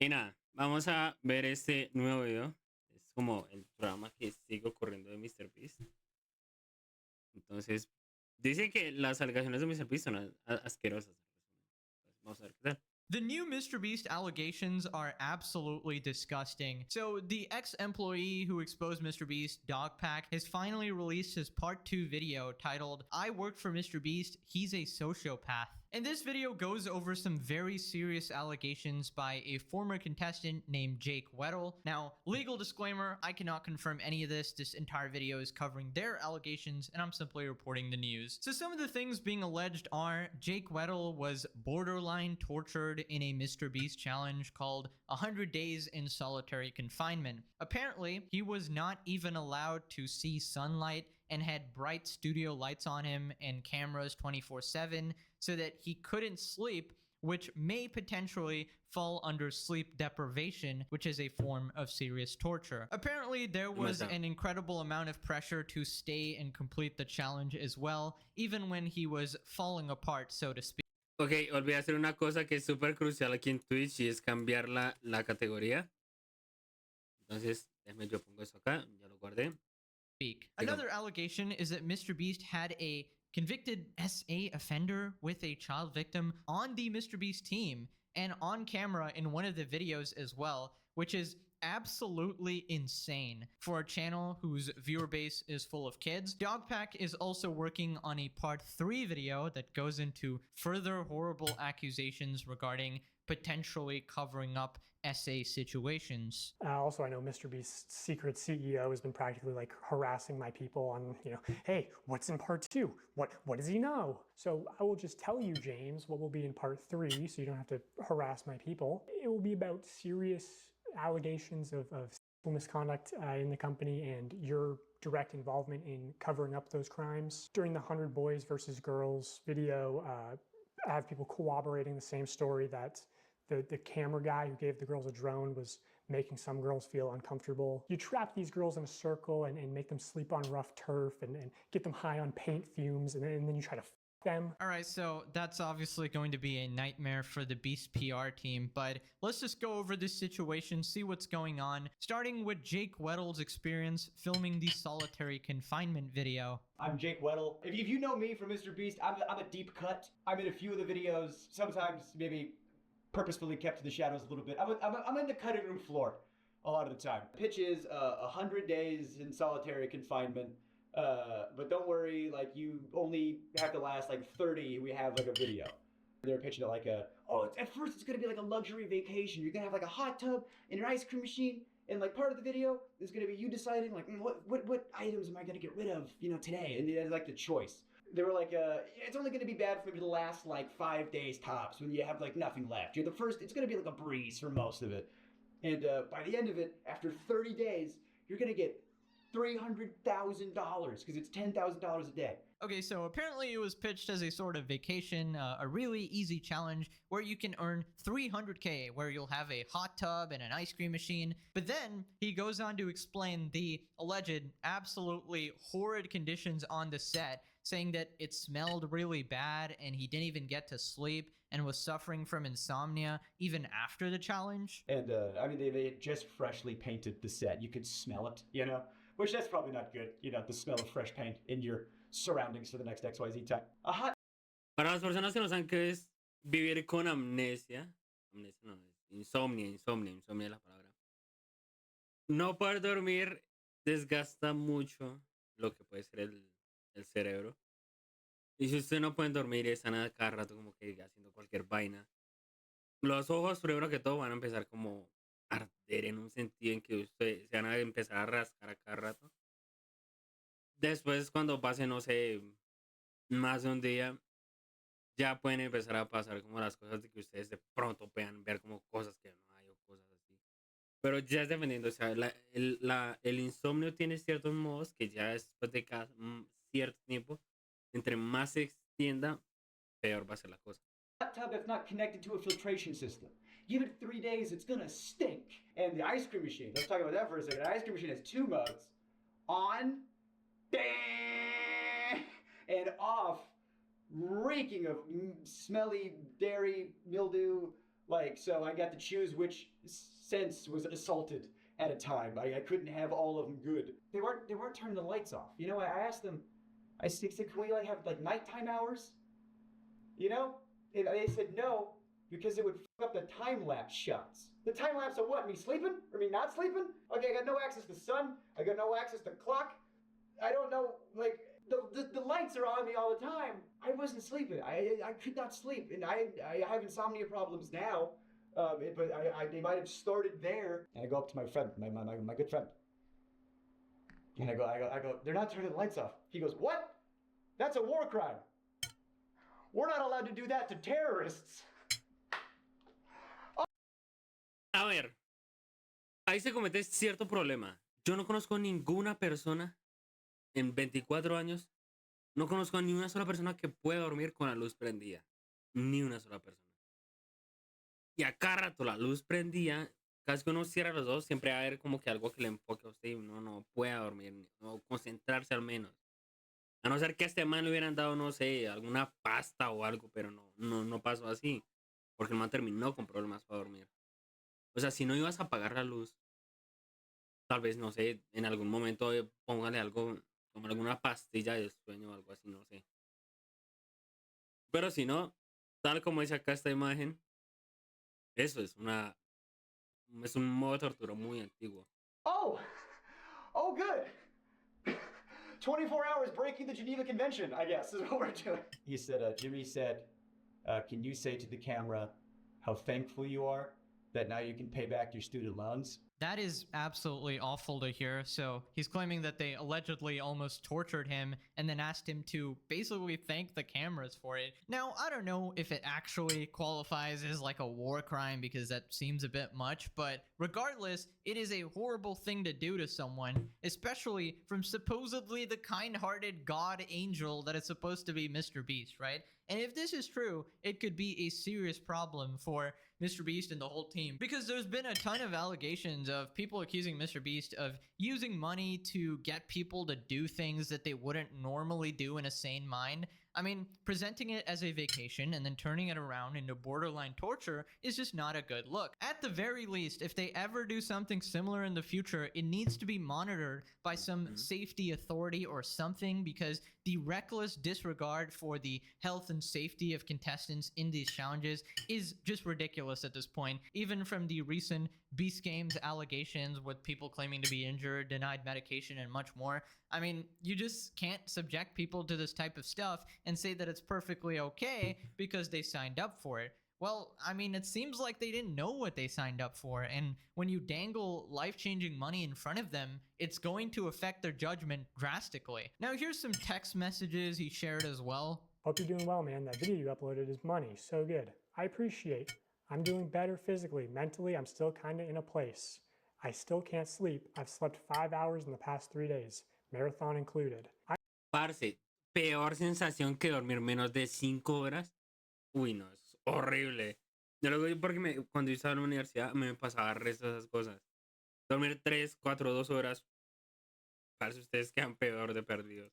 Y nada, vamos a ver este nuevo video. Es como el programa que sigue ocurriendo de MrBeast. Entonces, dice que las alegaciones de MrBeast son asquerosas. Pues vamos a ver qué tal. The new MrBeast allegations are absolutely disgusting. So, the ex-employee who exposed MrBeast, Dogpack, has finally released his part 2 video titled, I work for MrBeast, he's a sociopath. And this video goes over some very serious allegations by a former contestant named Jake Weddle. Now, legal disclaimer, I cannot confirm any of this. This entire video is covering their allegations, and I'm simply reporting the news. So some of the things being alleged are Jake Weddle was borderline tortured in a MrBeast challenge called 100 Days in Solitary Confinement. Apparently, he was not even allowed to see sunlight and had bright studio lights on him and cameras 24/7 so that he couldn't sleep, which may potentially fall under sleep deprivation, which is a form of serious torture. Apparently, there was an incredible amount of pressure to stay and complete the challenge as well, even when he was falling apart, so to speak. Ok, olvidé hacer una cosa que es súper crucial aquí en Twitch y es cambiar la categoría. Entonces, déjame yo pongo eso acá, ya lo guardé. Another allegation is that MrBeast had a convicted SA offender with a child victim on the MrBeast team and on camera in one of the videos as well, which is absolutely insane for a channel whose viewer base is full of kids. Dogpack is also working on a part 3 video that goes into further horrible accusations regarding potentially covering up SA situations. Also, I know MrBeast's secret CEO has been practically like harassing my people on, hey, what's in part 2? What does he know? So I will just tell you, James, what will be in part 3, so you don't have to harass my people. It will be about serious allegations of sexual misconduct in the company and your direct involvement in covering up those crimes. During the 100 Boys versus Girls video, I have people corroborating the same story that the camera guy who gave the girls a drone was making some girls feel uncomfortable. You trap these girls in a circle and make them sleep on rough turf and get them high on paint fumes, and then you try to them. All right, so that's obviously going to be a nightmare for the Beast PR team, but let's just go over this situation, see what's going on, starting with Jake Weddle's experience filming the solitary confinement video. I'm Jake Weddle. If you know me from MrBeast, I'm a deep cut. I'm in a few of the videos, sometimes maybe purposefully kept to the shadows a little bit. I'm in the cutting room floor a lot of the time. Pitch is 100 days in solitary confinement. But don't worry, like you only have to last like 30. We have like a video. They're pitching it like at first it's gonna be like a luxury vacation. You're gonna have like a hot tub and an ice cream machine, and like part of the video is gonna be you deciding like what items am I gonna get rid of, today, and it's like the choice. They were like, it's only gonna be bad for maybe the last like 5 days tops when you have like nothing left. You're the first. It's gonna be like a breeze for most of it, and by the end of it, after 30 days, you're gonna get $300,000 because it's $10,000 a day. Okay, so apparently it was pitched as a sort of vacation, a really easy challenge where you can earn $300K, where you'll have a hot tub and an ice cream machine. But then he goes on to explain the alleged absolutely horrid conditions on the set, saying that it smelled really bad and he didn't even get to sleep and was suffering from insomnia even after the challenge. And I mean, they had just freshly painted the set. You could smell it, which that's probably not good, the smell of fresh paint in your surroundings for the next XYZ time. Para las personas que no saben qué es vivir con amnesia no, es insomnia es la palabra. No poder dormir desgasta mucho lo que puede ser el cerebro. Y si usted no puede dormir y están a cada rato como que haciendo cualquier vaina, los ojos primero que todo van a empezar como a arder en un sentido en que usted se van a empezar a rascar a cada rato. Después cuando pase, no sé, más de un día, ya pueden empezar a pasar como las cosas de que ustedes de pronto puedan ver como cosas que no hay o cosas así. Pero ya es dependiendo, o sea, el insomnio tiene ciertos modos que ya después de cada cierto tiempo, entre más se extienda, peor va a ser la cosa. Hot tub that's not connected to a filtration system. Give it 3 days, it's gonna stink. And the ice cream machine, let's talk about that for a second. The ice cream machine has 2 modes. On, and off, reeking of smelly dairy, mildew, Like, so I got to choose which sense was assaulted at a time. I couldn't have all of them good. They weren't turning the lights off. You know, I asked them, I said, can we like have like nighttime hours? You know? And they said no, because it would fuck up the time-lapse shots. The time-lapse of what? Me sleeping? Or me not sleeping? Okay, I got no access to sun. I got no access to clock. I don't know, like, the lights are on me all the time. I wasn't sleeping. I could not sleep. And I have insomnia problems now. But they might have started there. And I go up to my friend, my good friend. And I go, they're not turning the lights off. He goes, what? That's a war crime. We're not allowed to do that to terrorists. A ver, ahí se comete cierto problema. Yo no conozco ninguna persona en 24 años, no conozco ni una sola persona que pueda dormir con la luz prendida. Ni una sola persona. Y a cada rato la luz prendida, casi que uno cierra los ojos, siempre va a haber como que algo que le enfoque a usted y uno no pueda dormir, o concentrarse al menos. A no ser que a este man le hubieran dado, no sé, alguna pasta o algo, pero no pasó así. Porque el man terminó con problemas para dormir. O sea, si no ibas a apagar la luz, tal vez, no sé, en algún momento póngale algo, como alguna pastilla de sueño o algo así, no sé. Pero si no, tal como dice acá esta imagen, eso es un modo de tortura muy antiguo. Oh, good. 24 hours breaking the Geneva Convention, I guess, is what we're doing. He said, Jimmy said, can you say to the camera how thankful you are that now you can pay back your student loans? That is absolutely awful to hear. So he's claiming that they allegedly almost tortured him and then asked him to basically thank the cameras for it. Now, I don't know if it actually qualifies as like a war crime because that seems a bit much, but regardless, it is a horrible thing to do to someone, especially from supposedly the kind-hearted god angel that is supposed to be MrBeast, right? And if this is true, it could be a serious problem for MrBeast and the whole team, because there's been a ton of allegations of people accusing MrBeast of using money to get people to do things that they wouldn't normally do in a sane mind. I mean, presenting it as a vacation and then turning it around into borderline torture is just not a good look. At the very least, if they ever do something similar in the future, it needs to be monitored by some safety authority or something, because the reckless disregard for the health and safety of contestants in these challenges is just ridiculous at this point. Even from the recent Beast Games allegations with people claiming to be injured, denied medication, and much more. I mean, you just can't subject people to this type of stuff and say that it's perfectly okay because they signed up for it. Well, I mean, it seems like they didn't know what they signed up for, and when you dangle life-changing money in front of them, it's going to affect their judgment drastically. Now, here's some text messages he shared as well. Hope you're doing well, man. That video you uploaded is money. So good. I appreciate. I'm doing better physically. Mentally, I'm still kind of in a place. I still can't sleep. I've slept 5 hours in the past 3 days, marathon included. Parce, peor sensación que dormir menos de 5 horas. Uy, no, es horrible. Yo lo digo porque cuando yo estaba en la universidad me pasaba el resto de esas cosas. Dormir 3, 4, 2 horas. Parce, ustedes quedan peor de perdidos.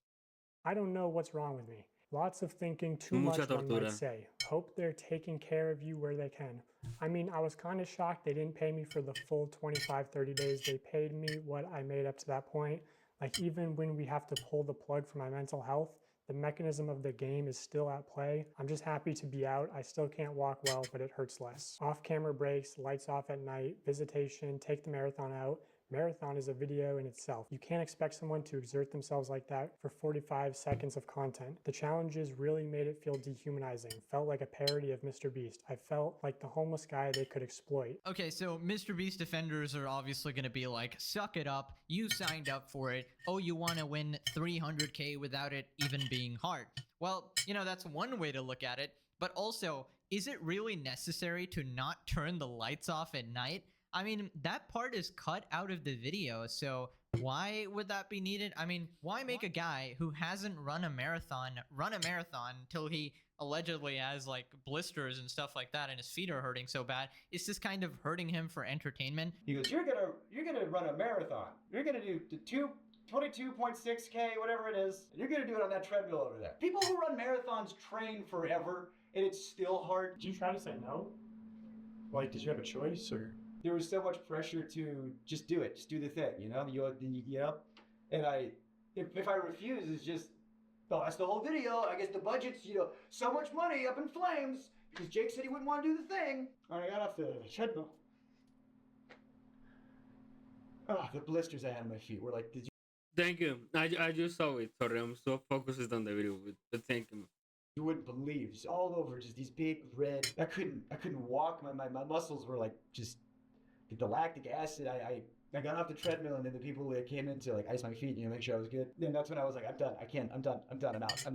I don't know what's wrong with me. Lots of thinking, too much, one might say. Hope they're taking care of you where they can. I mean, I was kind of shocked they didn't pay me for the full 25, 30 days. They paid me what I made up to that point. Like, even when we have to pull the plug for my mental health, the mechanism of the game is still at play. I'm just happy to be out. I still can't walk well, but it hurts less. Off-camera breaks, lights off at night, visitation, take the marathon out. Marathon is a video in itself. You can't expect someone to exert themselves like that for 45 seconds of content. The challenges really made it feel dehumanizing. Felt like a parody of MrBeast. I felt like the homeless guy they could exploit. Okay, so MrBeast defenders are obviously going to be like, suck it up, you signed up for it, oh, you want to win 300k without it even being hard. Well, you know, that's one way to look at it, but also, is it really necessary to not turn the lights off at night? I mean, that part is cut out of the video, so why would that be needed? I mean, why make a guy who hasn't run a marathon till he allegedly has like blisters and stuff like that and his feet are hurting so bad? It's just kind of hurting him for entertainment. He goes, you're gonna run a marathon. You're gonna do 22.6K, whatever it is. And you're gonna do it on that treadmill over there. People who run marathons train forever, and it's still hard. Did you try to say no? Like, did you have a choice or? There was so much pressure to just do it, just do the thing, you know. And if I refuse, it's just, well, that's the whole video. I guess the budget's, so much money up in flames because Jake said he wouldn't want to do the thing. When I got off the treadmill. Oh, the blisters I had on my feet were like, did you? Thank you. I just saw it. Sorry, I'm so focused on the video. But thank you. You wouldn't believe, just all over, just these big red. I couldn't walk. My muscles were like just the lactic acid. I got off the treadmill, and then the people that came in to like ice my feet, make sure I was good. Then that's when I was like, I'm done. I can't. I'm done. I'm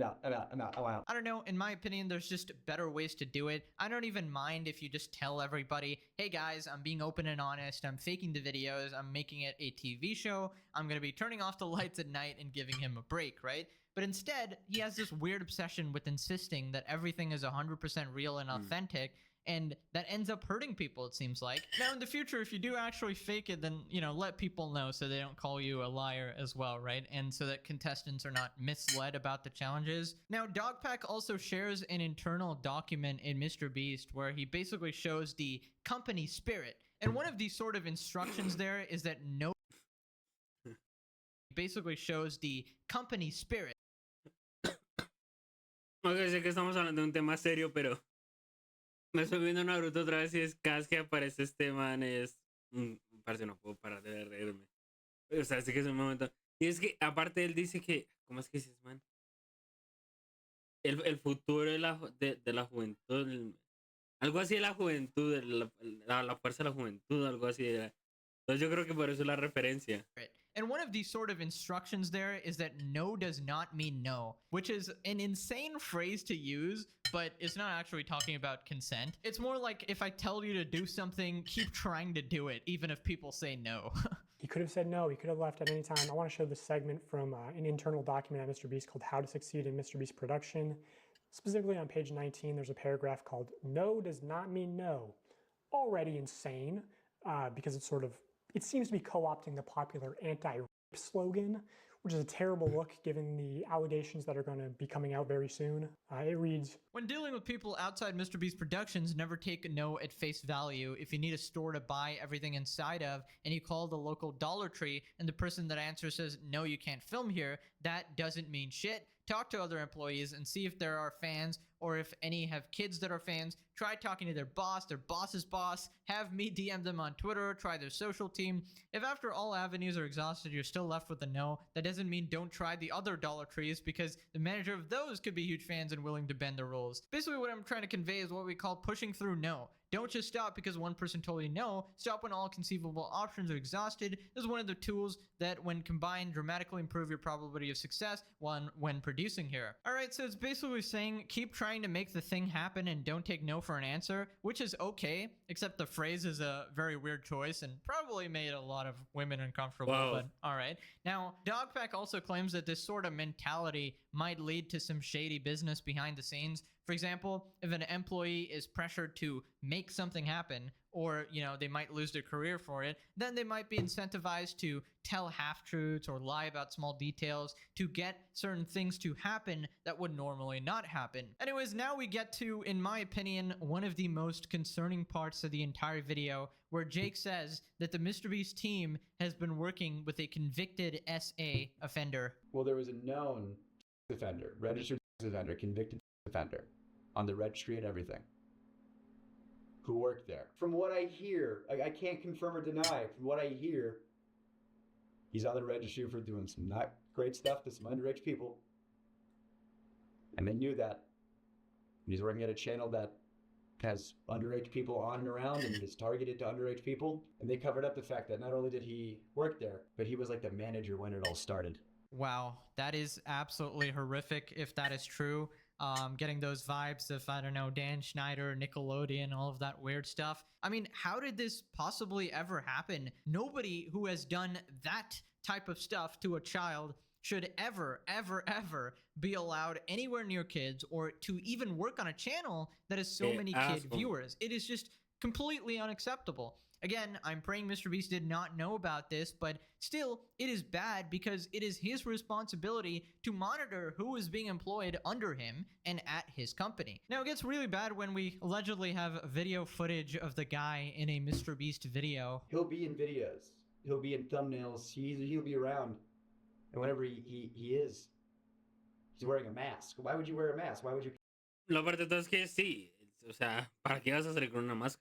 out. I'm out. I don't know. In my opinion, there's just better ways to do it. I don't even mind if you just tell everybody, hey guys, I'm being open and honest. I'm faking the videos. I'm making it a TV show. I'm going to be turning off the lights at night and giving him a break, right? But instead, he has this weird obsession with insisting that everything is 100% real and authentic. And that ends up hurting people, it seems like. Now, in the future, if you do actually fake it, then, let people know so they don't call you a liar as well, right? And so that contestants are not misled about the challenges. Now, Dogpack also shares an internal document in MrBeast where he basically shows the company spirit. And one of these sort of instructions there is that basically shows the company spirit. Okay, sé que estamos hablando de un tema serio, pero me estoy viendo Naruto otra vez y es cada vez que aparece este man es... Parce, no puedo parar de reírme. O sea, sí que es un momento... Y es que, aparte, él dice que... ¿Cómo es que dices, man? El futuro de la juventud... algo así de la juventud, la fuerza de la juventud, algo así. Entonces yo creo que por eso es la referencia. And one of these sort of instructions there is that no does not mean no, which is an insane phrase to use, but it's not actually talking about consent. It's more like if I tell you to do something, keep trying to do it, even if people say no. He could have said no. He could have left at any time. I want to show this segment from an internal document at MrBeast called How to Succeed in MrBeast Production. Specifically on page 19, there's a paragraph called No does not mean no. Already insane because it's sort of, it seems to be co-opting the popular anti-rape slogan, which is a terrible look given the allegations that are going to be coming out very soon. It reads, when dealing with people outside MrBeast Productions, never take a no at face value. If you need a store to buy everything inside of and you call the local Dollar Tree and the person that answers says, no, you can't film here, that doesn't mean shit. Talk to other employees and see if there are fans or if any have kids that are fans. Try talking to their boss's boss. Have me DM them on Twitter. Try their social team. If after all avenues are exhausted, you're still left with a no, that doesn't mean don't try the other Dollar Trees because the manager of those could be huge fans and willing to bend the rules. Basically, what I'm trying to convey is what we call pushing through no. Don't just stop because one person told you no. Stop when all conceivable options are exhausted. This is one of the tools that, when combined, dramatically improve your probability of success when producing here. Alright, so it's basically saying keep trying to make the thing happen and don't take no for an answer, which is okay, except the phrase is a very weird choice and probably made a lot of women uncomfortable, but alright. Now, Dogpack also claims that this sort of mentality might lead to some shady business behind the scenes. For example, if an employee is pressured to make something happen, or, they might lose their career for it, then they might be incentivized to tell half-truths or lie about small details to get certain things to happen that would normally not happen. Anyways, now we get to, in my opinion, one of the most concerning parts of the entire video, where Jake says that the MrBeast team has been working with a convicted SA offender. Well, there was a known offender, registered offender, convicted offender on the registry and everything who worked there. From what I hear, I can't confirm or deny, from what I hear, he's on the registry for doing some not great stuff to some underage people. And they knew that. He's working at a channel that has underage people on and around and is targeted to underage people. And they covered up the fact that not only did he work there, but he was like the manager when it all started. Wow, that is absolutely horrific if that is true. Getting those vibes of, I don't know, Dan Schneider, Nickelodeon, all of that weird stuff. I mean, how did this possibly ever happen? Nobody who has done that type of stuff to a child should ever, ever, ever be allowed anywhere near kids or to even work on a channel that has so many kid viewers. It is just completely unacceptable. Again, I'm praying MrBeast did not know about this, but still, it is bad because it is his responsibility to monitor who is being employed under him and at his company. Now, it gets really bad when we allegedly have video footage of the guy in a MrBeast video. He'll be in videos. He'll be in thumbnails. He'll be around. And whenever he is, he's wearing a mask. Why would you wear a mask? Why would you Lo peor de todo es que sí. O sea, ¿para qué vas a salir con una máscara?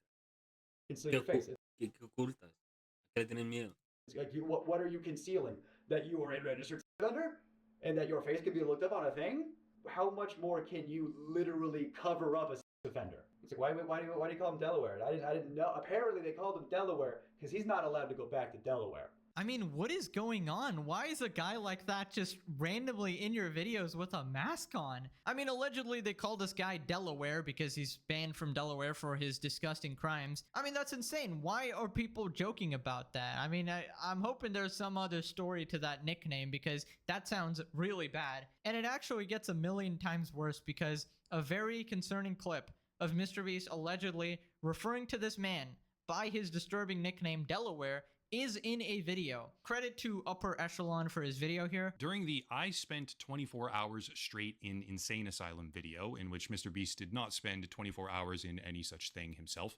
conceal your face? ¿Qué ocultas? ¿A qué le tienes miedo? It's like, what are you concealing? That you are a registered offender? And that your face could be looked up on a thing? How much more can you literally cover up a offender? It's like, why do you call him Delaware? I didn't know. Apparently they called him Delaware because he's not allowed to go back to Delaware. I mean, what is going on? Why is a guy like that just randomly in your videos with a mask on? I mean, allegedly they call this guy Delaware because he's banned from Delaware for his disgusting crimes. I mean, that's insane. Why are people joking about that? I mean, I'm hoping there's some other story to that nickname because that sounds really bad. And it actually gets a million times worse because a very concerning clip of MrBeast allegedly referring to this man by his disturbing nickname Delaware is in a video. Credit to Upper Echelon for his video here. During the I spent 24 hours straight in insane asylum video, in which MrBeast did not spend 24 hours in any such thing himself,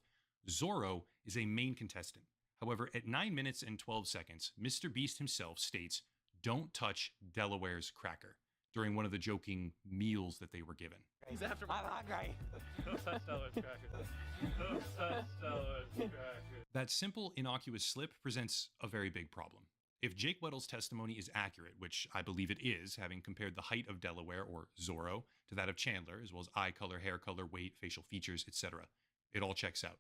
Zorro is a main contestant. However, at 9 minutes and 12 seconds, MrBeast himself states, "Don't touch Delaware's cracker," during one of the joking meals that they were given. He's after my hungry. Don't touch Delaware's cracker. Don't touch Delaware's cracker. That simple, innocuous slip presents a very big problem. If Jake Weddle's testimony is accurate, which I believe it is, having compared the height of Delaware, or Zorro, to that of Chandler, as well as eye color, hair color, weight, facial features, etc., it all checks out.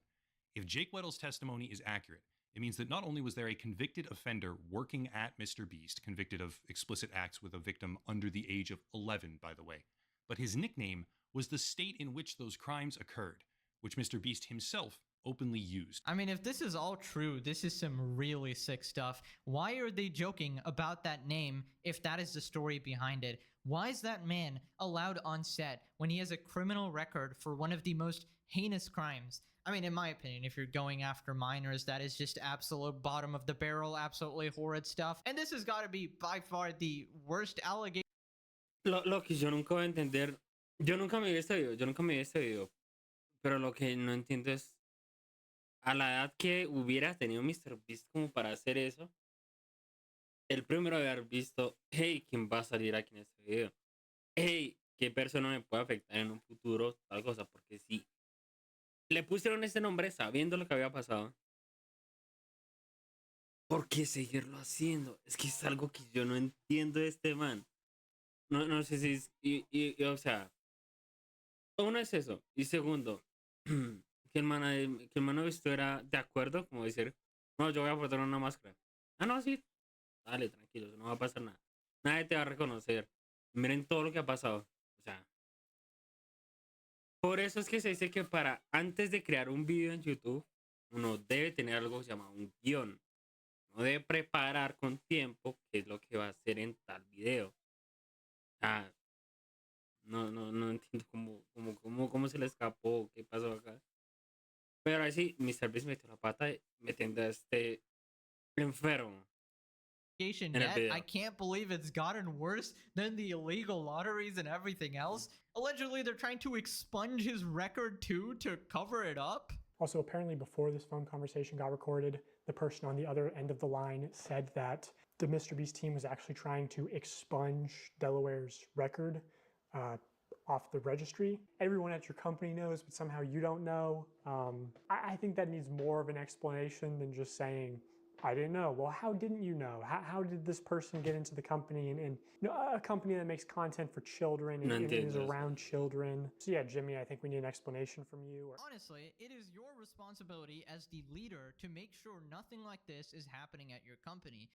If Jake Weddle's testimony is accurate, it means that not only was there a convicted offender working at MrBeast, convicted of explicit acts with a victim under the age of 11, by the way, but his nickname was the state in which those crimes occurred, which MrBeast himself openly used. I mean, if this is all true, this is some really sick stuff. Why are they joking about that name if that is the story behind it? Why is that man allowed on set when he has a criminal record for one of the most heinous crimes? I mean, in my opinion, if you're going after minors, that is just absolute bottom of the barrel, absolutely horrid stuff. And this has got to be by far the worst allegation. Lo que yo nunca voy a entender, yo nunca me vi este video, pero lo que no entiendo es a la edad que hubiera tenido MrBeast como para hacer eso, el primero de haber visto, hey, ¿quién va a salir aquí en este video? Hey, ¿qué persona me puede afectar en un futuro? Tal cosa, porque si le pusieron este nombre sabiendo lo que había pasado, ¿por qué seguirlo haciendo? Es que es algo que yo no entiendo de este man. No sé si es, o sea, uno es eso, y segundo, que el man estuviera de acuerdo, como decir, no, yo voy a portar una máscara. Ah, no, sí, dale, tranquilo, no va a pasar nada. Nadie te va a reconocer. Miren todo lo que ha pasado. O sea, por eso es que se dice que para antes de crear un video en YouTube, uno debe tener algo que se llama un guión. Uno debe preparar con tiempo qué es lo que va a hacer en tal video. Ah, no entiendo cómo se le escapó, qué pasó acá. Pero ahí sí, MrBeast metió la pata metiendo a este enfermo. Yet. I can't believe it's gotten worse than the illegal lotteries and everything else. Allegedly, they're trying to expunge his record too to cover it up. Also, apparently before this phone conversation got recorded, the person on the other end of the line said that the MrBeast team was actually trying to expunge Delaware's record off the registry. Everyone at your company knows, but somehow you don't know. I think that needs more of an explanation than just saying, I didn't know. Well, how didn't you know? How did this person get into the company and you know, a company that makes content for children and is around children? So yeah, Jimmy, I think we need an explanation from you. Honestly, it is your responsibility as the leader to make sure nothing like this is happening at your company.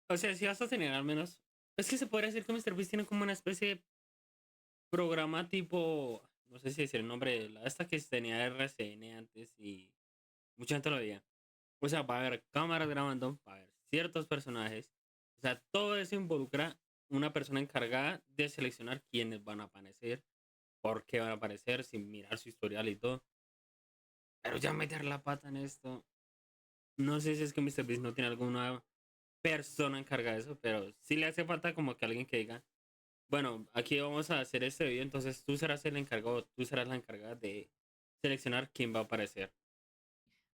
O sea, si vas a tener al menos, es que se podría decir que MrBeast tiene como una especie de programa tipo, no sé si decir el nombre de la esta que tenía RCN antes y mucha gente lo veía. O sea, va a haber cámaras grabando, va a haber ciertos personajes. O sea, todo eso involucra una persona encargada de seleccionar quiénes van a aparecer, por qué van a aparecer, sin mirar su historial y todo. Pero ya meter la pata en esto. No sé si es que MrBeast no tiene alguna persona encargada de eso, pero sí le hace falta como que alguien que diga, bueno, aquí vamos a hacer este video, entonces tú serás el encargado, tú serás la encargada de seleccionar quién va a aparecer.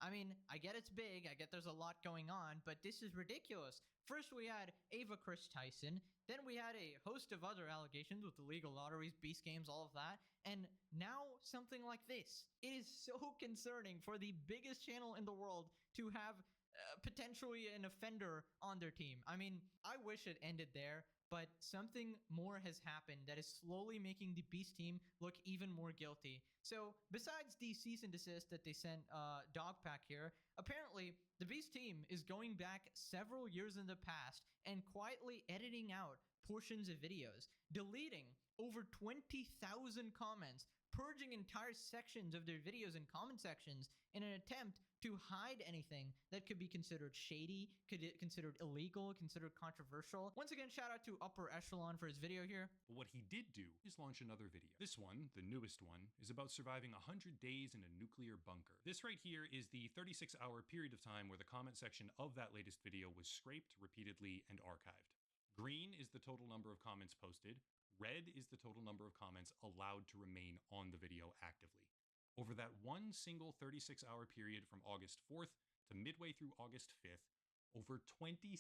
I mean, I get it's big, I get there's a lot going on, but this is ridiculous. First, we had Ava Chris Tyson, then we had a host of other allegations with illegal lotteries, beast games, all of that, and now something like this. It is so concerning for the biggest channel in the world to have potentially an offender on their team. I mean, I wish it ended there, but something more has happened that is slowly making the Beast team look even more guilty. So, besides the cease and desist that they sent Dogpack here, apparently the Beast team is going back several years in the past and quietly editing out portions of videos, deleting over 20,000 comments, purging entire sections of their videos and comment sections in an attempt to hide anything that could be considered shady, considered illegal, considered controversial. Once again, shout out to Upper Echelon for his video here. But what he did do is launch another video. This one, the newest one, is about surviving 100 days in a nuclear bunker. This right here is the 36-hour period of time where the comment section of that latest video was scraped repeatedly and archived. Green is the total number of comments posted. Red is the total number of comments allowed to remain on the video actively. Over that one single 36-hour period from August 4th to midway through August 5th, over 26,000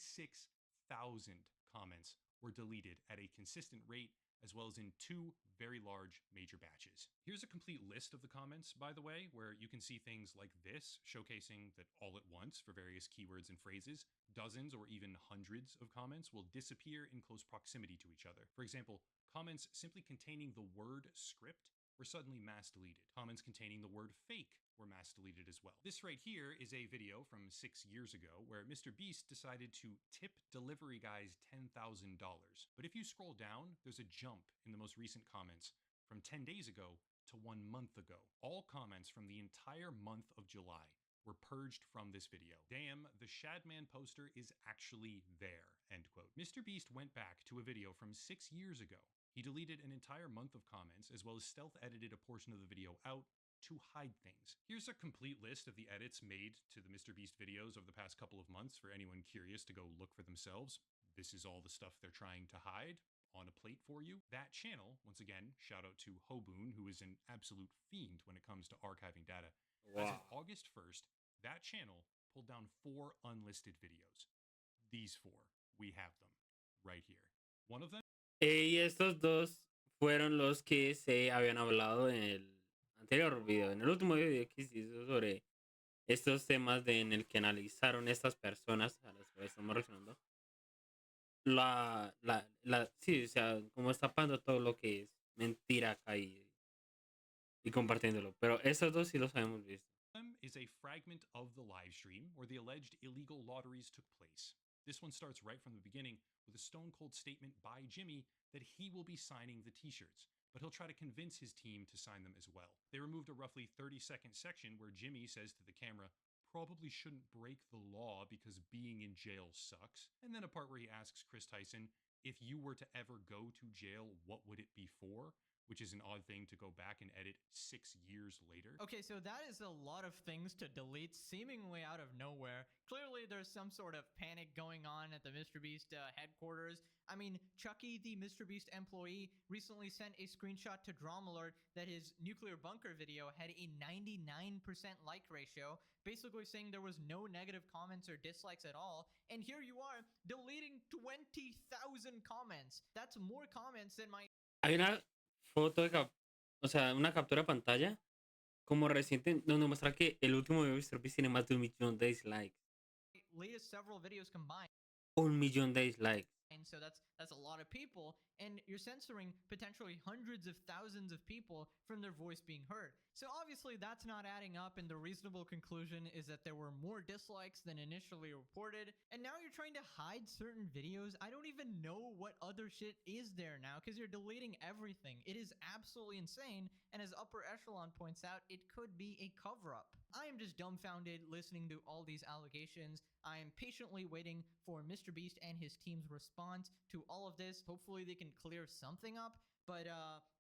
comments were deleted at a consistent rate, as well as in 2 very large major batches. Here's a complete list of the comments, by the way, where you can see things like this, showcasing that all at once, for various keywords and phrases, dozens or even hundreds of comments will disappear in close proximity to each other. For example, comments simply containing the word script were suddenly mass deleted. Comments containing the word fake were mass deleted as well. This right here is a video from 6 years ago where MrBeast decided to tip delivery guys $10,000. But if you scroll down, there's a jump in the most recent comments from 10 days ago to 1 month ago. All comments from the entire month of July were purged from this video. Damn, the Shadman poster is actually there, end quote. MrBeast went back to a video from 6 years ago. He deleted an entire month of comments, as well as stealth-edited a portion of the video out to hide things. Here's a complete list of the edits made to the MrBeast videos over the past couple of months for anyone curious to go look for themselves. This is all the stuff they're trying to hide on a plate for you. That channel, once again, shout out to Hoboon, who is an absolute fiend when it comes to archiving data. As of August 1st, that channel pulled down 4 unlisted videos. These 4, we have them right here. One of them. Y estos dos fueron los que se habían hablado en el anterior video, en el último video que se hizo sobre estos temas en el que analizaron estas personas a las que estamos reaccionando. Sí, o sea, como tapando todo lo que es mentira acá y compartiéndolo. Pero esos dos sí los habíamos visto. Is a fragment of the live stream where the alleged illegal lotteries took place. This one starts right from the beginning with a stone-cold statement by Jimmy that he will be signing the t-shirts, but he'll try to convince his team to sign them as well. They removed a roughly 30-second section where Jimmy says to the camera, probably shouldn't break the law because being in jail sucks. And then a part where he asks Chris Tyson, if you were to ever go to jail, what would it be for? Which is an odd thing to go back and edit 6 years later. Okay, so that is a lot of things to delete seemingly out of nowhere. Clearly, there's some sort of panic going on at the MrBeast headquarters. I mean, Chucky, the MrBeast employee, recently sent a screenshot to Dramalert that his nuclear bunker video had a 99% like ratio, basically saying there was no negative comments or dislikes at all. And here you are, deleting 20,000 comments. That's more comments than my... Hay una foto o sea, una captura de pantalla como reciente donde muestra que el último video de MrBeast tiene más de 1 millón de dislikes. latest several videos combined. 1 millón de dislikes. And so that's a lot of people, and you're censoring potentially hundreds of thousands of people from their voice being heard. So obviously that's not adding up, and the reasonable conclusion is that there were more dislikes than initially reported, and now you're trying to hide certain videos. I don't even know what other shit is there now, because you're deleting everything. It is absolutely insane, and as Upper Echelon points out, it could be a cover-up. I am just dumbfounded listening to all these allegations. I am patiently waiting for MrBeast and his team's response to all of this. Hopefully they can clear something up, but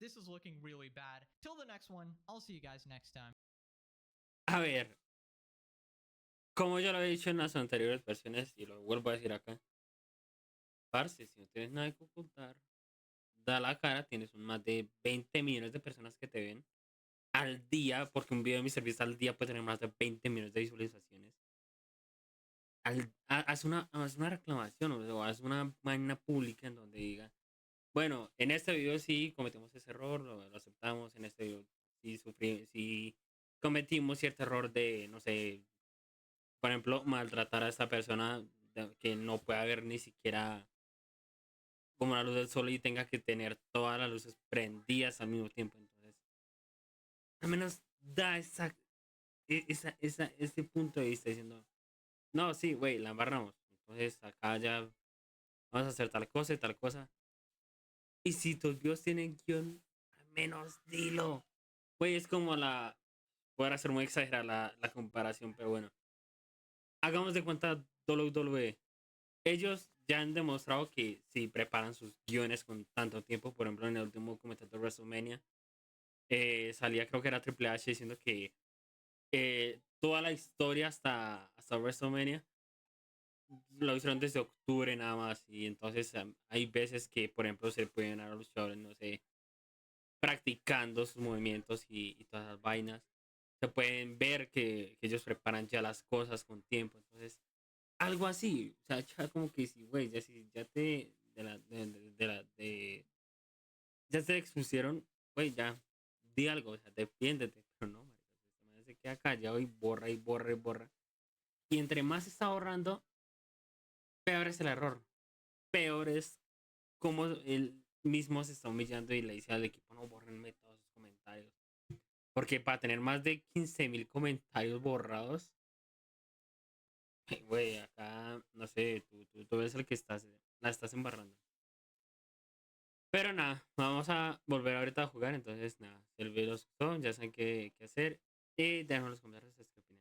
this is looking really bad. Till the next one, I'll see you guys next time. A ver, como ya lo he dicho en las anteriores versiones y lo vuelvo a decir acá, parce, si no tienes nada que ocultar, da la cara, tienes más de 20 millones de personas que te ven al día, porque un video de MrBeast al día puede tener más de 20 millones de visualizaciones. Haz una reclamación o haz una página pública en donde diga, bueno, en este video sí cometimos ese error, lo aceptamos, en este video sí cometimos cierto error de, no sé, por ejemplo, maltratar a esta persona que no pueda ver ni siquiera como la luz del sol y tenga que tener todas las luces prendidas al mismo tiempo. Entonces, al menos da ese punto de vista diciendo, no, sí, güey, la embarramos. Entonces, acá ya vamos a hacer tal cosa y tal cosa. Y si tus videos tienen guión, al menos dilo. Güey, es como podrá ser muy exagerada la comparación, pero bueno. Hagamos de cuenta WWE. Ellos ya han demostrado que si preparan sus guiones con tanto tiempo, por ejemplo, en el último comentario de WrestleMania, salía creo que era Triple H diciendo que toda la historia hasta WrestleMania lo hicieron desde octubre nada más. Y entonces hay veces que, por ejemplo, se pueden ver a los chavales, no sé, practicando sus movimientos y todas las vainas. Se pueden ver que ellos preparan ya las cosas con tiempo. Entonces, algo así. O sea, ya como que si, güey, ya, si, ya te. Ya te expusieron, güey, ya. Di algo, o sea, defiéndete. Pero no, marica, este man se queda callado y borra y borra y borra. Y entre más está borrando, peor es el error. Peor es como él mismo se está humillando y le dice al equipo, no, borrenme todos sus comentarios. Porque para tener más de 15.000 comentarios borrados, güey, acá, no sé, tú eres el que la estás embarrando. Pero nada, vamos a volver ahorita a jugar. Entonces, nada, si el video os gustó, ya saben qué hacer. Y déjenme en los comentarios qué opinan.